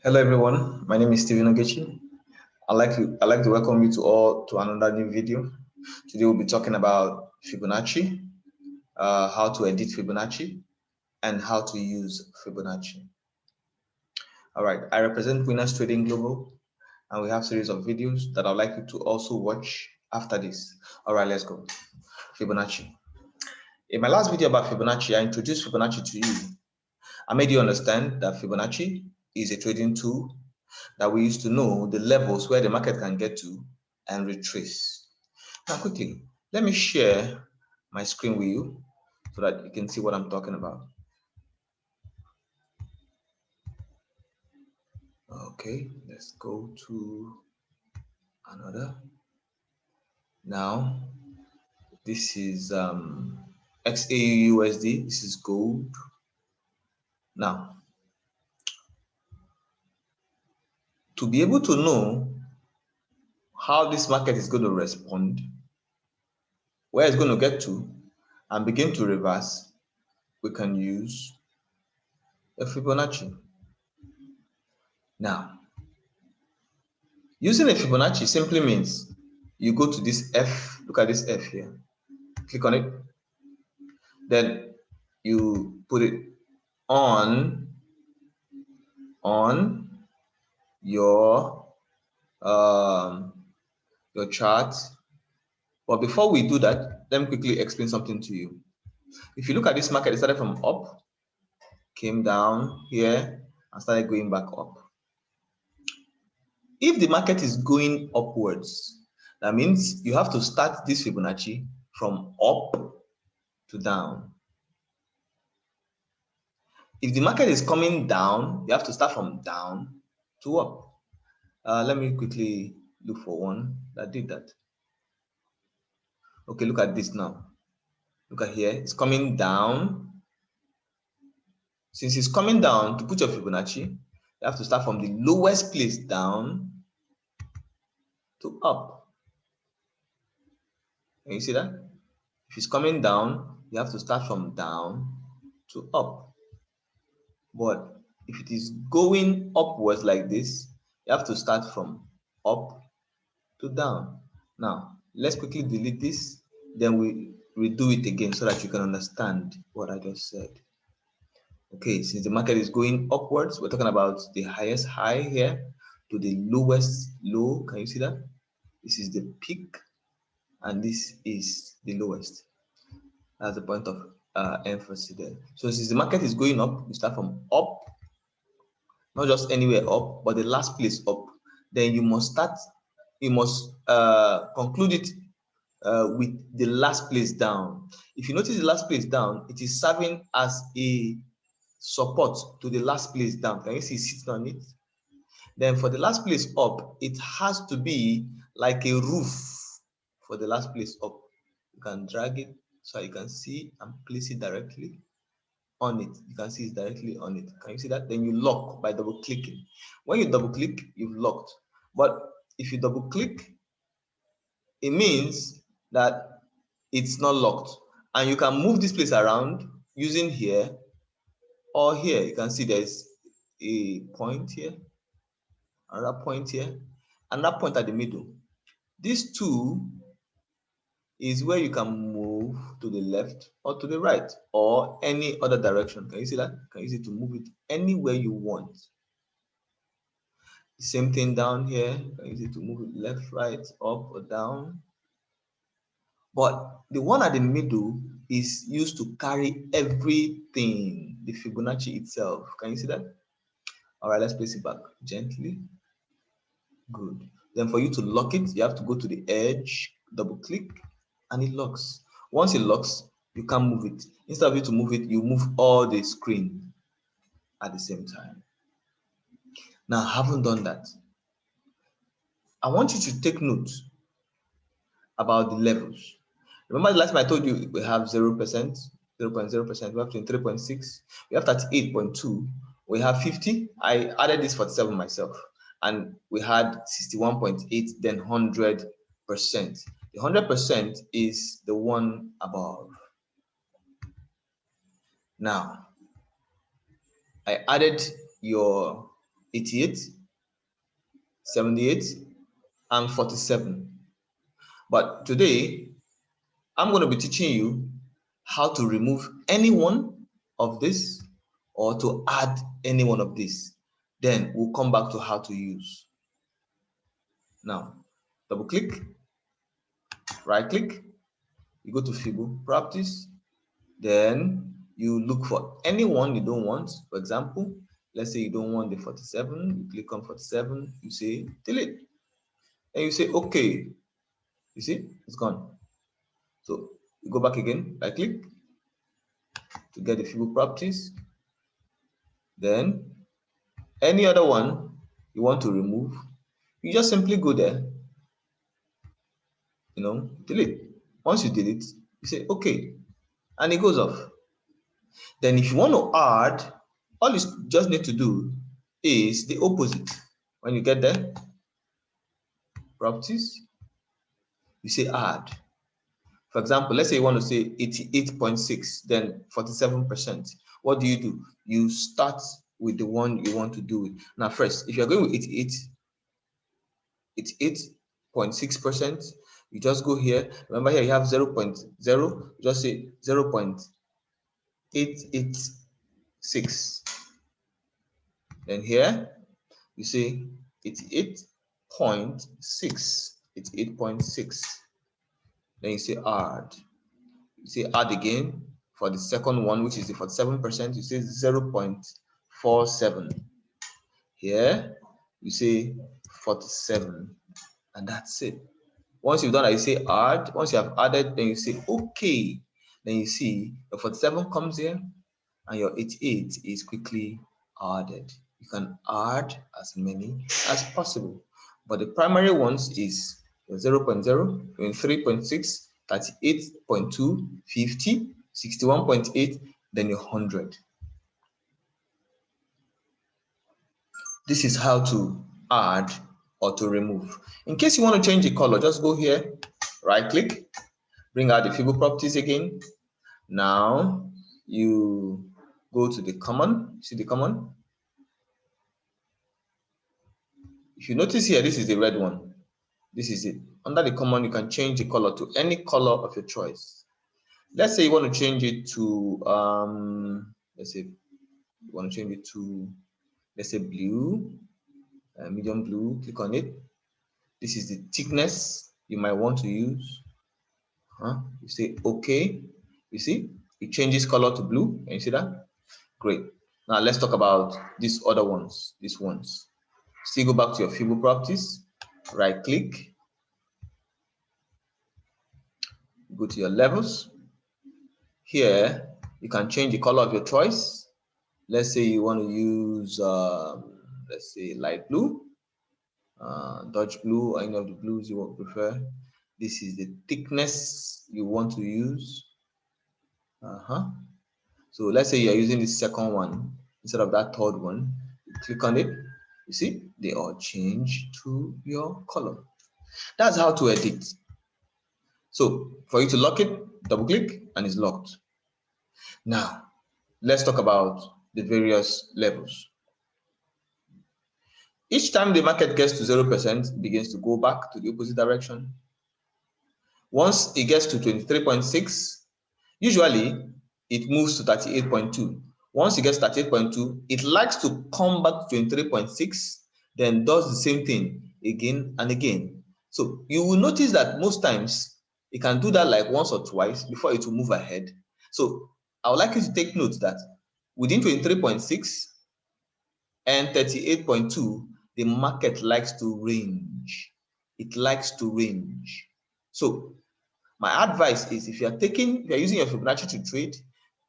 Hello everyone, my name is Fibunacci. I'd like to welcome you to all to another new video. Today we'll be talking about Fibonacci, how to edit Fibonacci, and how to use Fibonacci. All right, I represent Winners Trading Global, and we have a series of videos that I'd like you to also watch after this. All right, let's go. Fibonacci. In my last video about Fibonacci, I introduced Fibonacci to you. I made you understand that Fibonacci is a trading tool that we used to know the levels where the market can get to and retrace. Now quickly, let me share my screen with you so that you can see what I'm talking about. Okay, let's go to another. Now, this is XAUUSD, this is gold. Now, to be able to know how this market is going to respond, where it's going to get to, and begin to reverse, we can use a Fibonacci. Now, using a Fibonacci simply means you go to this F, look at this F here, click on it, then you put it on your chart. But before we do that, let me quickly explain something to you. If you look at this market, it started from up, came down here, and started going back up. If the market is going upwards, that means you have to start this Fibonacci from up to down. If the market is coming down, you have to start from down to up. Let me quickly look for one that did that. Okay, look at this now. Look at here, it's coming down. Since it's coming down, to put your Fibonacci, you have to start from the lowest place down to up. Can you see that? If it's coming down, you have to start from down to up. But if it is going upwards like this, you have to start from up to down. Now, let's quickly delete this, then we redo it again so that you can understand what I just said. Okay, since the market is going upwards, we're talking about the highest high here to the lowest low. Can you see that? This is the peak, and this is the lowest. That's the point of emphasis there. So since the market is going up, you start from up, not just anywhere up, but the last place up. Then you must conclude it with the last place down. If you notice the last place down, it is serving as a support to the last place down. Can you see sitting on it? Then for the last place up, it has to be like a roof for the last place up. You can drag it so you can see and place it directly on it. You can see it's directly on it. Can you see that? Then you lock by double clicking. When you double click, you've locked. But if you double click, it means that it's not locked, and you can move this place around using here or here. You can see there's a point here, another point here, another point at the middle. These two is where you can move to the left or to the right or any other direction. Can you see that? Can you see to move it anywhere you want? The same thing down here. Can you see to move it left, right, up or down? But the one at the middle is used to carry everything, the Fibonacci itself. Can you see that? All right, let's place it back gently. Good. Then for you to lock it, you have to go to the edge, double click, and it locks. Once it locks, you can't move it. Instead of you to move it, you move all the screen at the same time. Now, I haven't done that. I want you to take note about the levels. Remember the last time I told you we have 0%, 0.0%, we have 23.6, we have 38.2, we have 50. I added this 47 myself, and we had 61.8, then 100%. The 100% is the one above. Now, I added your 88, 78, and 47. But today, I'm going to be teaching you how to remove any one of this or to add any one of this. Then we'll come back to how to use. Now, double click, right click, you go to Fibu properties, then you look for any one you don't want. For example, let's say you don't want the 47, you click on 47, you say delete, and you say okay. You see, it's gone. So you go back again, right click to get the Fibu properties. Then any other one you want to remove, you just simply go there, delete. Once you delete, you say okay, and it goes off. Then if you want to add, all you just need to do is the opposite. When you get there, properties, you say add. For example, let's say you want to say 88.6, then 47%. What do? You start with the one you want to do it. Now first, if you're going with 88.6%, you just go here. Remember here you have 0.0, just say 0.886. Then here you say 88.6. It's 8.6. Then you say add. You say add again for the second one, which is the 47%. You say 0.47. Here you say 47, and that's it. Once you've done that, you say add. Once you have added, then you say okay. Then you see the 47 comes here, and your 88 is quickly added. You can add as many as possible, but the primary ones is 0.0, 3.6, 38.2, 50, 61.8, then 100. This is how to add or to remove. In case you want to change the color, just go here, right click, bring out the Fibu properties again. Now you go to the common, see the common. If you notice here, this is the red one. This is it. Under the common, you can change the color to any color of your choice. Let's say you want to change it to, let's say you want to change it to, let's say blue, medium blue, click on it. This is the thickness you might want to use. You say okay, you see, it changes color to blue, and you see that? Great. Now let's talk about these other ones, these ones. Still go back to your Fibu properties, right click, go to your levels. Here, you can change the color of your choice. Let's say you want to use, let's say light blue, Dutch blue, or any of the blues you would prefer. This is the thickness you want to use. So let's say you're using the second one instead of that third one. You click on it. You see, they all change to your color. That's how to edit. So for you to lock it, double click and it's locked. Now, let's talk about the various levels. Each time the market gets to 0%, it begins to go back to the opposite direction. Once it gets to 23.6, usually it moves to 38.2. Once it gets 38.2, it likes to come back to 23.6, then does the same thing again and again. So you will notice that most times it can do that like once or twice before it will move ahead. So I would like you to take note that within 23.6 and 38.2, the market likes to range. It likes to range. So my advice is if you're using your Fibonacci to trade,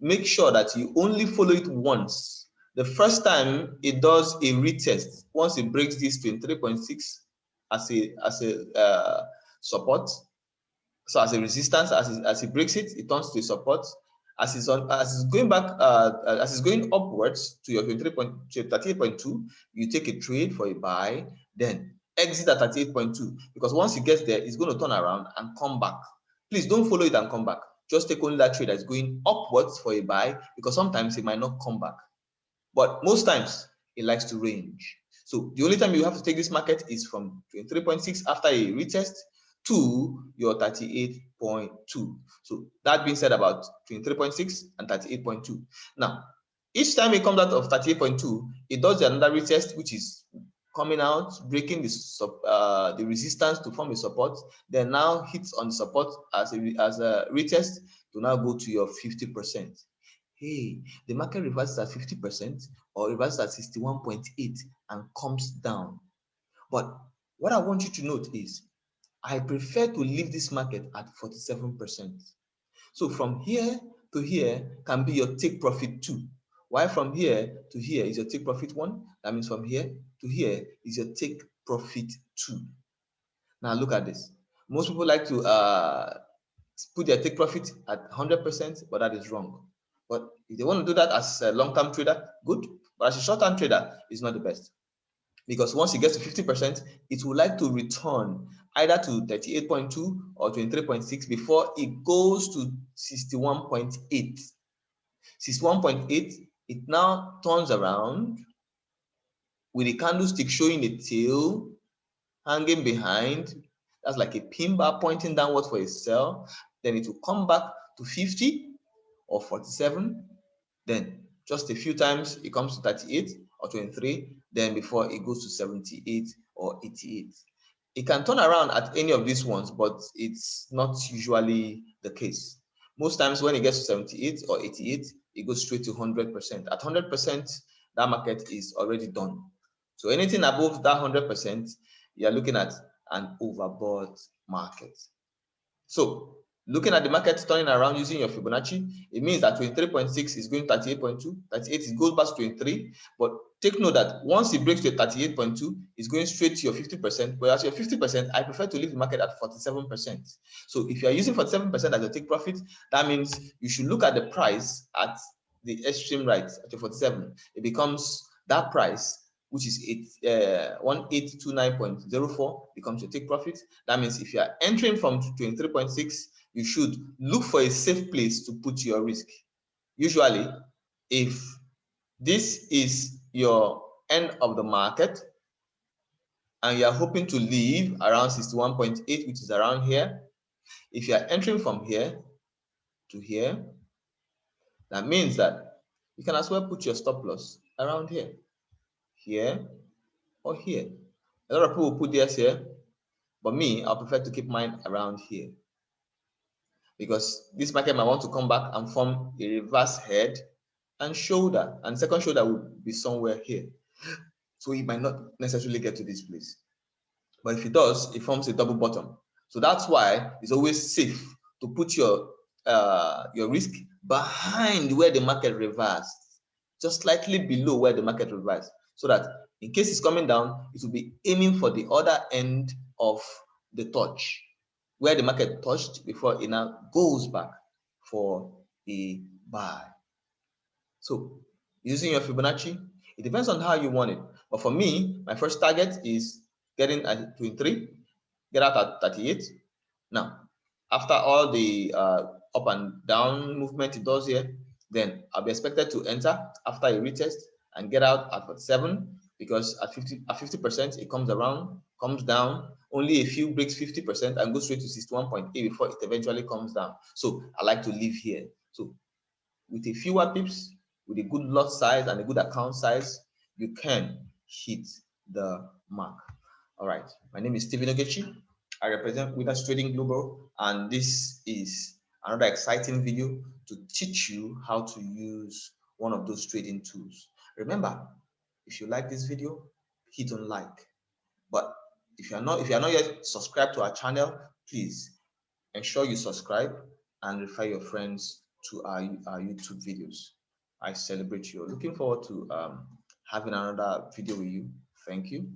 make sure that you only follow it once. The first time it does a retest, once it breaks this 23.6 as a support, so as a resistance, as it breaks it, it turns to a support. As it's going back, as it's going upwards to your 38.2, you take a trade for a buy, then exit at 38.2, because once it gets there, it's going to turn around and come back. Please don't follow it and come back. Just take only that trade that's going upwards for a buy, because sometimes it might not come back. But most times it likes to range. So the only time you have to take this market is from 23.6 after a retest to your 38.2. So that being said about 23.6 and 38.2. Now, each time it comes out of 38.2, it does another retest, which is coming out, breaking the resistance to form a support, then now hits on the support as a retest to now go to your 50%. Hey, the market reverses at 50% or reverses at 61.8 and comes down. But what I want you to note is I prefer to leave this market at 47%. So from here to here can be your take profit 2. While from here to here is your take profit 1, that means from here to here is your take profit 2. Now look at this. Most people like to put their take profit at 100%, but that is wrong. But if they want to do that as a long-term trader, good. But as a short-term trader, it's not the best. Because once it gets to 50%, it would like to return either to 38.2 or 23.6 before it goes to 61.8. 61.8, it now turns around with a candlestick showing a tail hanging behind. That's like a pin bar pointing downwards for a sell. Then it will come back to 50 or 47. Then just a few times it comes to 38 or 23. Then before it goes to 78 or 88. It can turn around at any of these ones, but it's not usually the case. Most times when it gets to 78 or 88, it goes straight to 100%. At 100%, that market is already done. So anything above that 100%, you're looking at an overbought market. So looking at the market turning around using your Fibonacci, it means that 23.6 is going 38.2, 38 it goes back to 23. But take note that once it breaks to 38.2, it's going straight to your 50%. But as your 50%, I prefer to leave the market at 47%. So if you are using 47% as your take profit, that means you should look at the price at the extreme right at your 47. It becomes that price, which is 1829.04, becomes your take profit. That means if you are entering from 23.6, you should look for a safe place to put your risk. Usually, if this is your end of the market and you are hoping to leave around 61.8, which is around here, if you are entering from here to here, that means that you can as well put your stop loss around here, here, or here. A lot of people put theirs here, but me, I prefer to keep mine around here because this market might want to come back and form a reverse head and shoulder, and second shoulder will be somewhere here. So it might not necessarily get to this place. But if it does, it forms a double bottom. So that's why it's always safe to put your risk behind where the market reversed, just slightly below where the market reversed, so that in case it's coming down, it will be aiming for the other end of the touch, where the market touched before it now goes back for a buy. So using your Fibonacci, it depends on how you want it. But for me, my first target is getting at 23, get out at 38. Now, after all the up and down movement it does here, then I'll be expected to enter after a retest and get out at 47, because at 50% it comes around, comes down, only a few breaks 50% and goes straight to 61.8 before it eventually comes down. So I like to leave here. So with a fewer pips, with a good lot size and a good account size, you can hit the mark. All right, my name is Fibunacci. I represent Winners Trading Global, and this is another exciting video to teach you how to use one of those trading tools. Remember, if you like this video, hit on like. But if you are not yet subscribed to our channel, please ensure you subscribe and refer your friends to our YouTube videos. I celebrate you. Looking forward to having another video with you. Thank you.